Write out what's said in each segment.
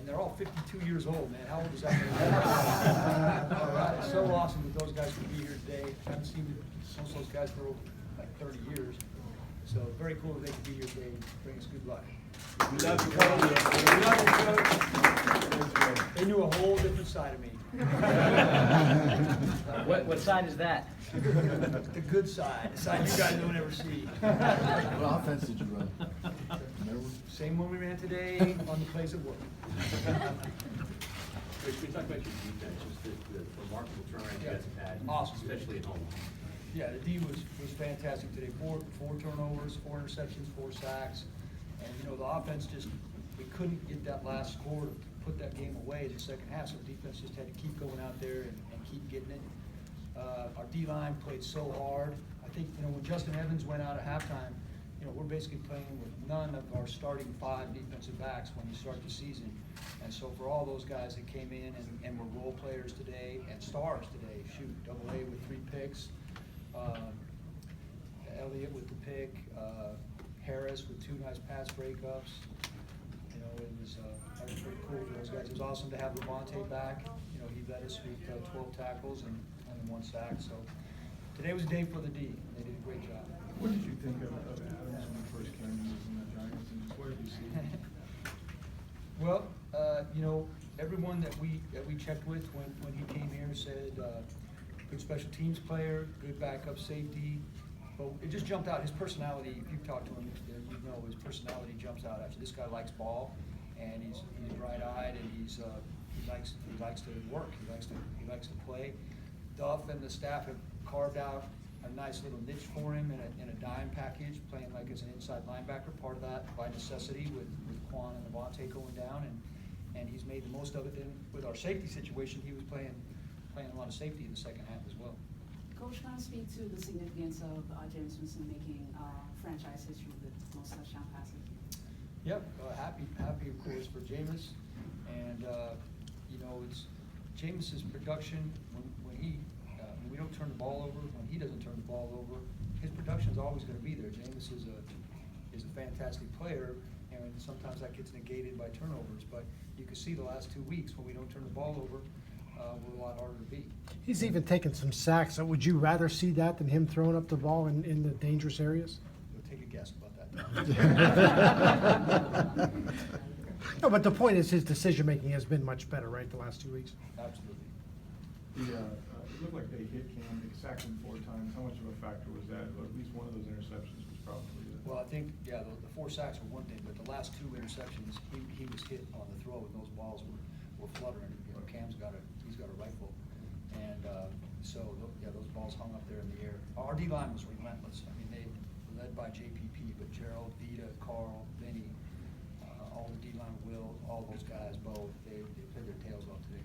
And they're all 52 years old, man. How old is that? All right. It's so awesome that those guys can be here today. I haven't seen most of those guys for like 30 years. So very cool that they can be here today and bring us good luck. We love you, Coach. We love you, Coach. They knew a whole different side of me. What side is that? The good side, the side you guys don't ever see. What offense did you run? Remember? Same one we ran today on the place at work. Rich, we talked about your defense, just the remarkable turnaround you guys have had, Awesome. especially at home. Yeah, the D was fantastic today. Four turnovers, 4 interceptions, 4 sacks. And, you know, the offense just, we couldn't get that last score to put that game away in the second half, so the defense just had to keep going out there and keep getting it. Our D-line played so hard. I think, you know, when Justin Evans went out at halftime, you know, we're basically playing with none of our starting 5 defensive backs when you start the season. And so for all those guys that came in and were role players today and stars today, shoot, Double A with 3 picks, Elliott with the pick, Harris with 2 nice pass breakups. You know, that was pretty cool for those guys. It was awesome to have Levante back. You know, he led us with 12 tackles and only 1 sack. So today was a day for the D. They did a great job. What did you think of Adams when he first came in in the Giants, and just what did you see? Well, you know, everyone that we checked with when he came here said good special teams player, good backup safety. But it just jumped out. His personality, if you've talked to him, you know his personality jumps out at you. This guy likes ball, and he's bright-eyed, and he likes to work. He likes to play. Duff and the staff have carved out a nice little niche for him in a dime package, playing like as an inside linebacker. Part of that by necessity with Quan and Levante going down, and he's made the most of it. Then with our safety situation, he was playing a lot of safety in the second half as well. Coach, can I speak to the significance of James Winston making franchise history with most touchdown passes? Yep, happy of course for Jameis, and you know, it's Jameis's production when we don't turn the ball over, when he doesn't turn the ball over, his production is always going to be there. Jameis is a fantastic player, and sometimes that gets negated by turnovers. But you can see the last 2 weeks when we don't turn the ball over, we're a lot harder to beat. He's even taken some sacks. So would you rather see that than him throwing up the ball in the dangerous areas? We'll take a guess about that. No, but the point is his decision-making has been much better, right, the last 2 weeks? Absolutely. It looked like they hit Cam, they sacked him 4 times. How much of a factor was that? Or at least one of those interceptions was probably Well, I think, yeah, the 4 sacks were one thing, but the last 2 interceptions, he was hit on the throw, and those balls were fluttering. You know, Cam's got a rifle, and those balls hung up there in the air. Our D-line was relentless. I mean, they were led by JPP, but Gerald, Vita, Carl, Vinny, all the D-line, Will, all those guys, both, they played their tails off today.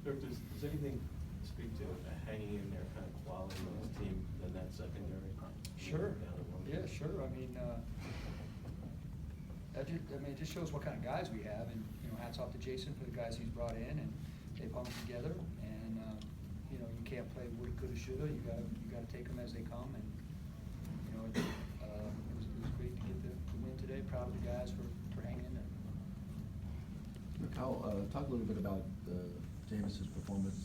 Does anything speak to hanging in there kind of quality on this team than that secondary? Sure. Yeah, sure. I mean, it just shows what kind of guys we have, and you know, hats off to Jason for the guys he's brought in, and they've hung together. And you know, you can't play woulda, coulda, shoulda. You got to take them as they come, and you know, it was great to get the win today. Proud of the guys for hanging in there. Kyle, talk a little bit about Jameis's performance.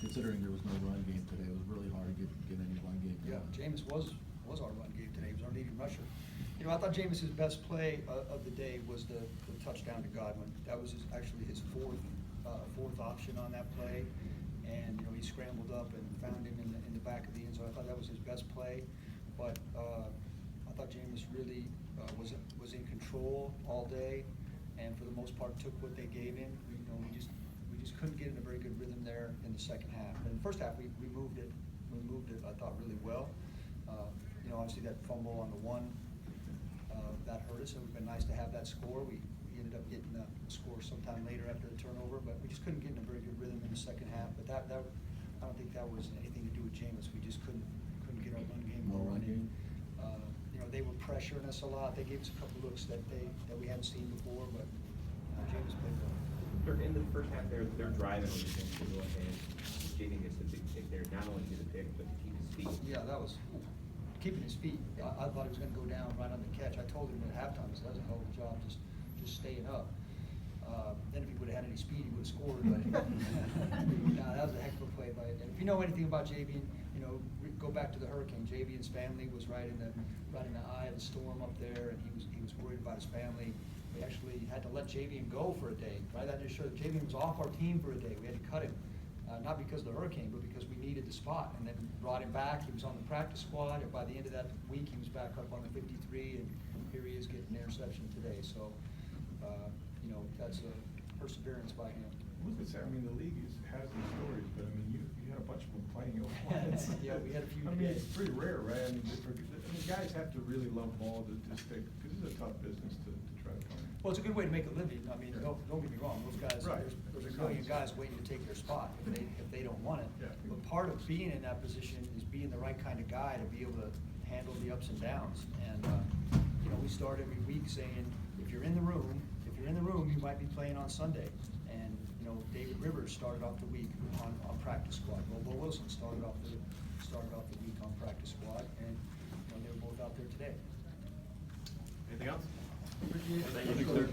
Considering there was no run game today, it was really hard to get any run game. Yeah, Jameis was our run game today. He was our leading rusher. You know, I thought Jameis's best play of the day was the touchdown to Godwin. That was actually his fourth option on that play, and you know, he scrambled up and found him in the back of the end zone. I thought that was his best play, but I thought Jameis really was in control all day, and for the most part took what they gave him. We just couldn't get in a very good rhythm there in the second half. In the first half, we moved it. We moved it, I thought, really well. You know, obviously that fumble on the 1 that hurt us. It would have been nice to have that score. We ended up getting a score sometime later after the turnover, but we just couldn't get in a very good rhythm in the second half. But that I don't think that was anything to do with Jameis. We just couldn't get our run game going. You know, they were pressuring us a lot. They gave us a couple looks that we hadn't seen before, but Jameis played well. In the first half, they're driving on the field, and Jaden gets the big pick there, not only to get the pick, but to keep his feet. Yeah, that was keeping his feet. I thought he was going to go down right on the catch. I told him at halftime, he does a hell of a job just staying up. any speed, he would've scored, but, no, that was a heck of a play by, and if you know anything about Javian, you know, go back to the hurricane, Javian's family was right in the eye of the storm up there, and he was worried about his family. We actually had to let Javian go for a day, right? That just showed that Javian was off our team for a day. We had to cut him, not because of the hurricane, but because we needed the spot. And then brought him back. He was on the practice squad, and by the end of that week, he was back up on the 53, and here he is getting an interception today. So, you know, that's a perseverance by him. I was gonna say, I mean, the league has these stories, but I mean, you had a bunch of them playing at once. Yeah, we had a few I mean, today. it's pretty rare, right? I mean, guys have to really love ball to stick, because it's a tough business to try to come in. Well, it's a good way to make a living. I mean, don't get me wrong, those guys, Right. there's a million guys waiting to take their spot if they don't want it. Yeah. But part of being in that position is being the right kind of guy to be able to handle the ups and downs. And, you know, we start every week saying, if you're in the room, you might be playing on Sunday. And, you know, David Rivers started off the week on practice squad. Bobo Wilson started off the week on practice squad, and, you know, they were both out there today. Anything else? Appreciate it. Thank you, sir.